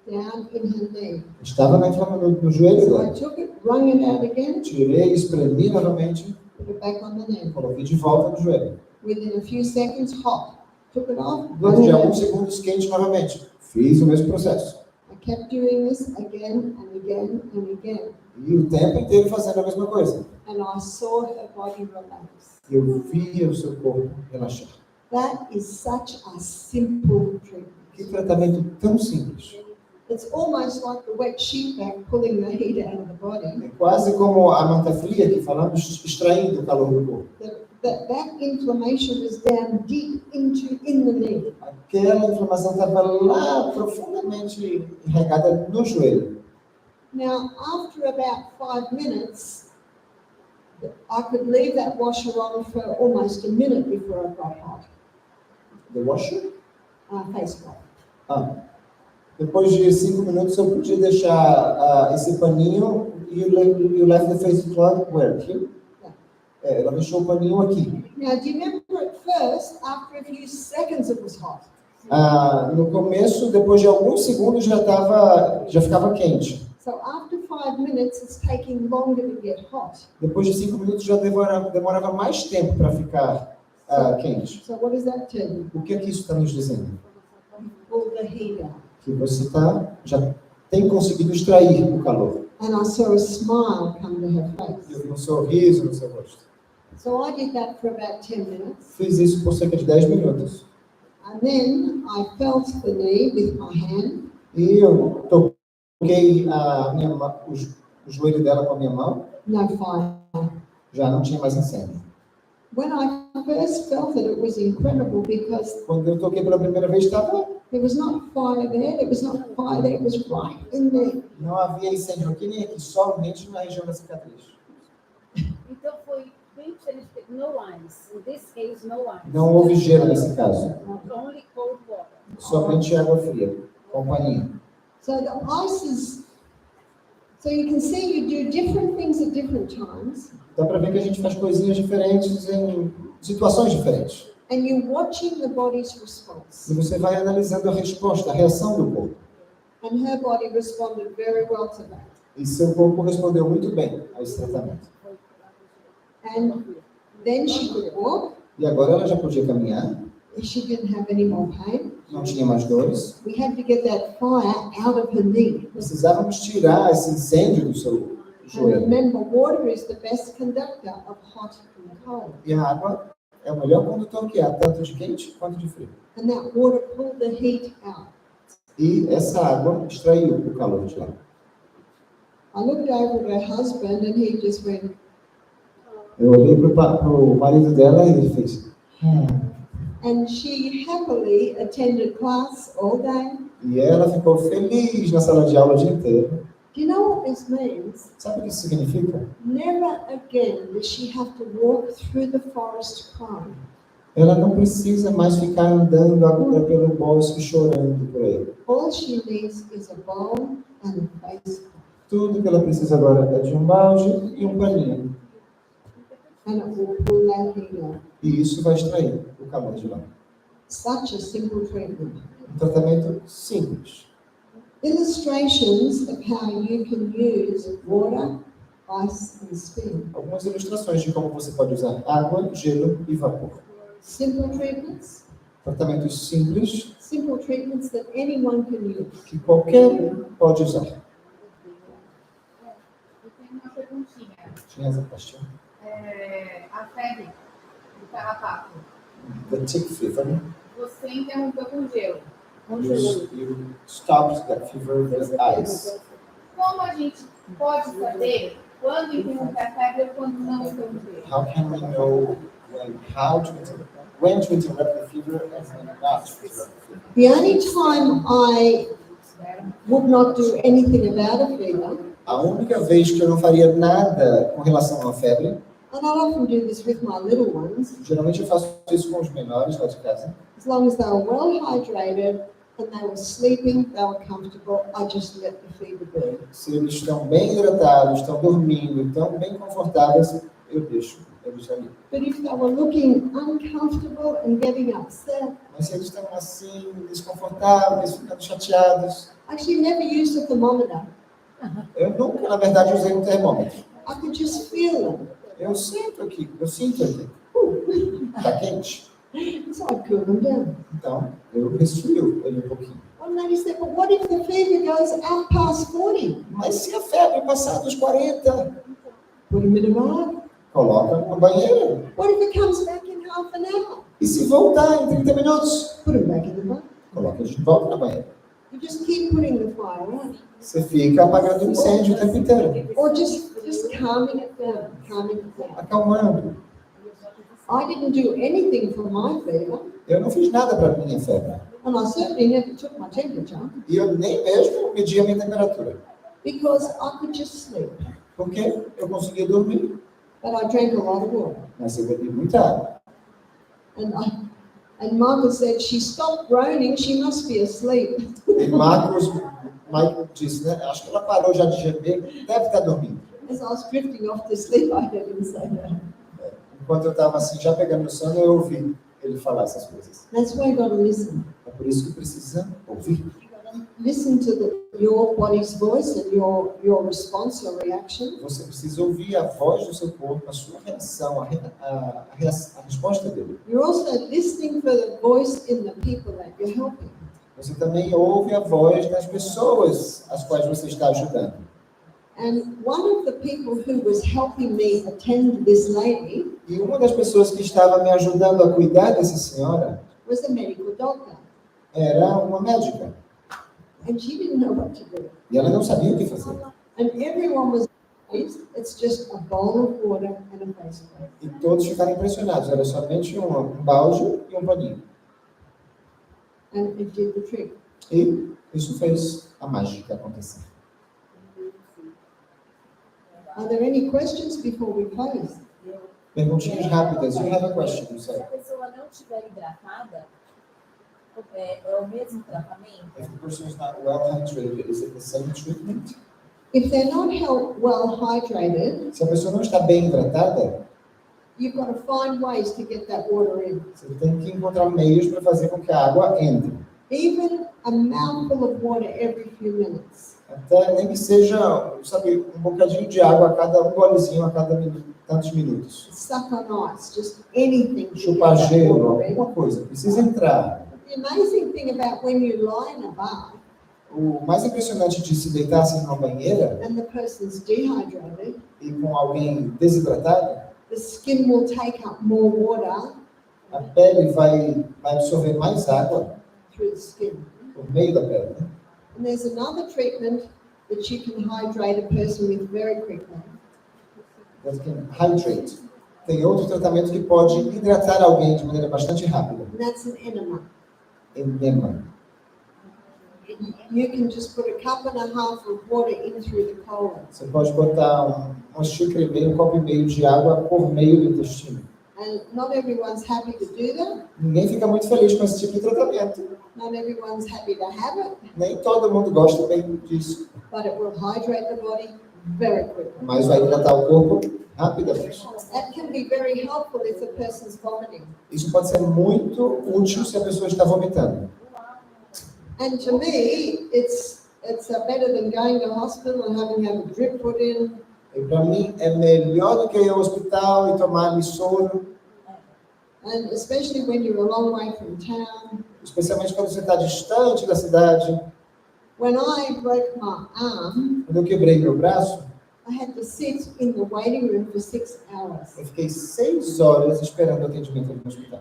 Down in her knee. Estava no joelho So I dela. took it, wrung it out again, Tirei, espremi novamente, put it back on the knee. coloquei de volta no joelho. Within a few seconds, hot. Took it off, Dentro wrung de it alguns out. segundos, quente novamente. Fiz o mesmo processo. I kept doing this again and again and again. E o tempo inteiro fazendo a mesma coisa. And I saw her body relax. Eu via o seu corpo relaxar. That is such a simple treatment. Que tratamento tão simples. It's almost like the wet sheet bag pulling the heat out of the body. É quase como a manta fria que falamos, extraindo o calor do corpo. That inflammation was down deep in the knee. Aquela inflamação estava lá profundamente regada no joelho. Now, after about 5 minutes, I could leave that washer on for almost a minute before it got hot. The washer? Face cloth. Depois de 5 minutos eu podia deixar esse paninho e you left the face cloth where? Here? Ela deixou o paninho aqui. Now, do you remember at first, after a few seconds, it was hot? No começo, depois de alguns segundos já ficava quente. So after 5 minutes, it's taking longer to get hot. Depois de 5 minutos já demorava mais tempo para ficar quente. So what does that tell you? O que é que isso está nos dizendo? Pull the heat out. Que você já tem conseguido extrair o calor. And I saw a smile come to her face. Eu vi um sorriso no seu rosto. So I did that for about 10 minutes. Fiz isso por cerca de 10 minutos. And then I felt the knee with my hand. E eu toquei o joelho dela com a minha mão. No fire. Já não tinha mais incêndio. When I first felt it was incredible because Quando eu toquei pela primeira vez, there was not fire there, there was not fire there, it was right in there. não havia incêndio aqui nem aqui, somente na região da cicatriz. Então foi bem diferente. No ice. In this case, no ice. Não houve gelo nesse caso, Only cold water. somente água fria, com paninho. So the ice is, so you can see you do different things at different times, Dá para ver que a gente faz coisinhas diferentes em situações diferentes. and you're watching the body's response. E você vai analisando a resposta, a reação do corpo. And her body responded very well to that. E seu corpo respondeu muito bem a esse tratamento. And then she could walk, E agora ela já podia caminhar, she didn't have any more pain. não tinha mais dores. We had to get that fire out of her knee. Precisávamos tirar esse incêndio do seu And joelho. remember, water is the best conductor of hot and cold. E a água é o melhor condutor que há, tanto de quente quanto de frio. And that water pulled the heat out. E essa água extraiu o calor de lá. I looked over at her husband and he just went, Eu olhei pro marido dela e ele fez. and she happily attended class all day. E ela ficou feliz na sala de aula o dia inteiro. Do you know what this means? Sabe o que isso significa? Never again does she have to walk through the forest crying. Ela não precisa mais ficar andando agora pelo bosque chorando por aí. All she needs is a bowl and a face Tudo que ela precisa agora é de um balde e um paninho. and it will pull that heat out. E isso vai extrair o calor de lá. Such a simple treatment. Um tratamento simples. Illustrations of how you can use water, ice and steam. Algumas ilustrações de como você pode usar água, gelo e vapor. Simple treatments, Tratamentos simples simple treatments that anyone can use. que qualquer um pode usar. Eu tenho uma perguntinha. Tinha essa questão. A febre do carrapato, The tick fever. você interrompeu com gelo. You stopped that fever with ice. Como a gente pode saber quando interromper a febre ou quando não interromper? How can we know when to interrupt the fever and when not to interrupt the fever? The only time I would not do anything about a fever, A única vez que eu não faria nada com relação à febre, and I often do this with my little ones, geralmente eu faço isso com os menores lá de casa. as long as they were well hydrated and they were sleeping, they were comfortable, I just let the fever be. Se eles estão bem hidratados, estão dormindo, estão bem confortáveis, eu deixo eles ali. But if they were looking uncomfortable and getting upset, Mas se eles estão assim, desconfortáveis, ficando chateados, I actually never used a thermometer. eu nunca, na verdade, usei um termômetro. I could just feel them. Eu sinto aqui. Está quente. So I'd cool them down. Então, eu resfrio ele um pouquinho. One lady said, but what if the fever goes up past 40? Mas se a febre passar dos 40, Put them in a bath. coloca na banheira. What if it comes back in half an hour? E se voltar em 30 minutos, Put them back in the bath. coloca de volta na banheira. You just keep putting the fire out. Você fica apagando o incêndio o tempo inteiro, Or just calming it down, calming it down. acalmando. I didn't do anything for my fever, Eu não fiz nada para minha febre. and I certainly never took my temperature, E eu nem mesmo medi a minha temperatura. because I could just sleep. Porque eu conseguia dormir, But I drank a lot of water. mas eu bebi muita água. And Michael said, she stopped groaning, she must be asleep. E Michael disse, né? Acho que ela parou já de gemer, deve estar dormindo. As I was drifting off to sleep, I heard him say that. Enquanto eu estava assim, já pegando no sono, eu ouvi ele falar essas coisas. That's why you got to listen. É por isso que precisa ouvir. Listen to your body's voice and your response, your reaction. Você precisa ouvir a voz do seu corpo, a sua reação, a resposta dele. You're also listening for the voice in the people that you're helping. Você também ouve a voz das pessoas às quais você está ajudando. And one of the people who was helping me attend this lady E uma das pessoas que estava me ajudando a cuidar dessa senhora was a medical doctor. era uma médica. And she didn't know what to do. E ela não sabia o que fazer. And everyone was amazed. It's just a bowl of water and a face mask. E todos ficaram impressionados. Era somente um balde e um paninho. And it did the trick. E isso fez a mágica acontecer. Are there any questions before we close? Perguntinhas rápidas. You have a question, Se a sir. pessoa não estiver hidratada, é o mesmo tratamento? If the person is not well hydrated, is it the same treatment? If they're not well hydrated, Se a pessoa não está bem hidratada, you've got to find ways to get that water in. você tem que encontrar meios para fazer com que a água entre. Even a mouthful of water every few minutes. Até nem que seja, sabe, um bocadinho de água um golezinho a cada tantos minutos. Suck on ice, just anything. to Chupar get that gelo, water in. alguma coisa. Precisa entrar. The amazing thing about when you lie in a bath O mais impressionante de se deitar assim numa banheira and the person's dehydrated, e com alguém desidratado, the skin will take up more water a pele vai absorver mais água through the skin. por meio da pele. Né? And there's another treatment that you can hydrate a person with very quickly. That can hydrate. Tem outro tratamento que pode hidratar alguém de maneira bastante rápida. And that's an enema. Enema. You can just put a cup and a half of water in through the colon. Você pode botar uma xícara e meio, um copo e meio de água por meio do intestino. And not everyone's happy to do that. Ninguém fica muito feliz com esse tipo de tratamento. Not everyone's happy to have it, Nem todo mundo gosta bem disso. but it will hydrate the body very quickly. Mas vai hidratar o corpo rapidamente. That can be very helpful if the person's vomiting. Isso pode ser muito útil se a pessoa está vomitando. And to me, it's better than going to hospital and having to have a drip put in. E para mim é melhor do que ir ao hospital e tomar soro, And especially when you're a long way from town. especialmente quando você está distante da cidade. When I broke my arm, Quando eu quebrei meu braço, I had to sit in the waiting room for 6 hours. eu fiquei 6 horas esperando o atendimento no hospital.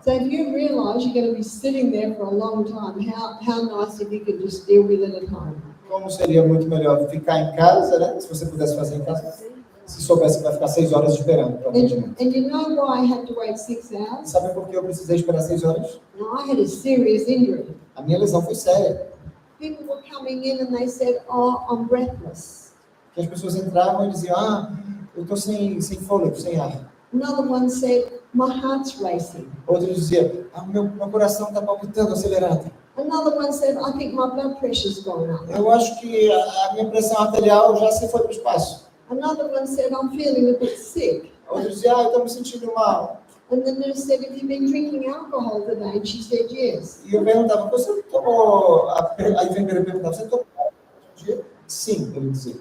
So if you realize you're going to be sitting there for a long time, how nice if you could just deal with it at home. Como seria muito melhor ficar em casa, né? Se você pudesse fazer em casa, se soubesse que vai ficar 6 horas esperando para o atendimento. And you know why I had to wait 6 hours? Sabe por que eu precisei esperar 6 horas? Now, I had a serious injury. A minha lesão foi séria. People were coming in and they said, "Oh, I'm breathless." Que as pessoas entravam e diziam, eu estou sem fôlego, sem ar. Another one said, "My heart's racing." Outros diziam, meu coração está palpitando acelerado. Another one said, "I think my blood pressure's gone up." Eu acho que a minha pressão arterial já se foi para o espaço. Another one said, "I'm feeling a bit sick." Outros diziam, eu estou me sentindo mal. And the nurse said, "Have you been drinking alcohol today?" And she said, "Yes." E eu perguntava, você tomou... A enfermeira perguntava, você tomou um dia? Sim, ele dizia.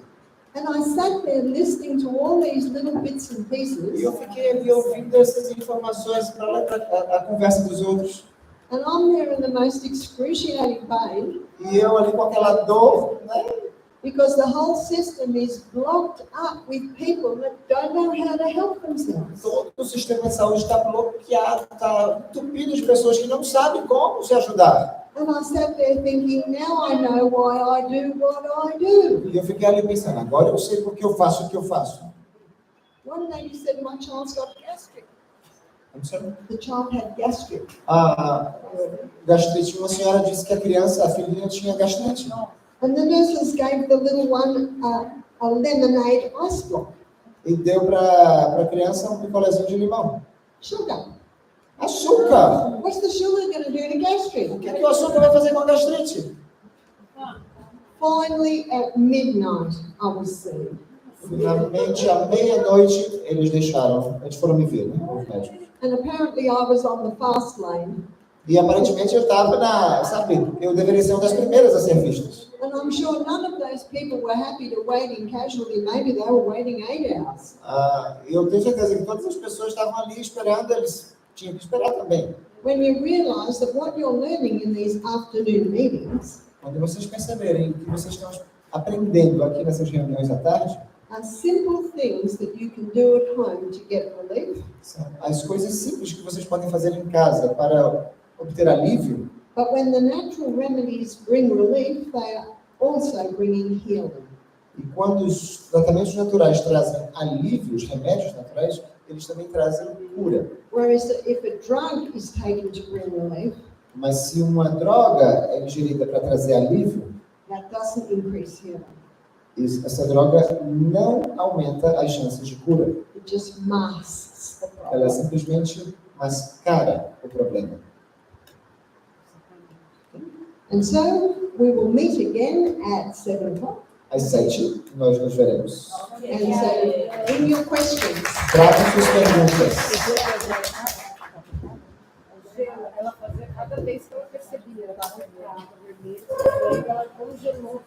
And I sat there listening to all these little bits and E pieces. eu fiquei ali ouvindo essas informações para lembrar a conversa dos outros. And I'm there in the most excruciating pain E eu ali com aquela dor, né? because the whole system is blocked up with people that don't know how to help themselves. Todo o sistema de saúde está bloqueado, está entupido de pessoas que não sabem como se ajudar. And I sat there thinking, now I know why I do what I do. E eu fiquei ali pensando, agora eu sei por que eu faço o que eu faço. One lady said, "My child's got gastric." I'm sorry? The child had gastric. Gastrite. Uma senhora disse que a filhinha tinha gastrite. And the nurses gave the little one a lemonade ice block. E deu para a criança um picolézinho de limão. Sugar. Açúcar! What's the sugar going to do to gastric? O que o açúcar vai fazer com a gastrite? Finally, at midnight, I was seen. Finalmente, à meia-noite, eles foram me ver, né, os médicos. And apparently I was on the fast lane. E aparentemente eu estava eu deveria ser uma das primeiras a ser vistas. And I'm sure none of those people were happy to wait in casualty. Maybe they were waiting 8 hours. Eu tenho certeza que todas as pessoas estavam ali esperando, eles tinham que esperar também. When you realize that what you're learning in these afternoon meetings Quando vocês perceberem que vocês estão aprendendo aqui nessas reuniões à tarde, are simple things that you can do at home to get relief. são as coisas simples que vocês podem fazer em casa para obter alívio. But when the natural remedies bring relief, they are also bringing healing. E quando os tratamentos naturais trazem alívio, os remédios naturais, eles também trazem cura. Whereas if a drug is taken to bring relief, Mas se uma droga é ingerida para trazer alívio, that doesn't increase healing. essa droga não aumenta as chances de cura. It just masks the Ela problem. simplesmente mascara o problema. And so we will meet again at 7 o'clock. Às 7, nós nos veremos. And so bring your questions. Tragam suas perguntas. Ela fazia cada vez que ela percebia, ela estava vermelha, ela congelou.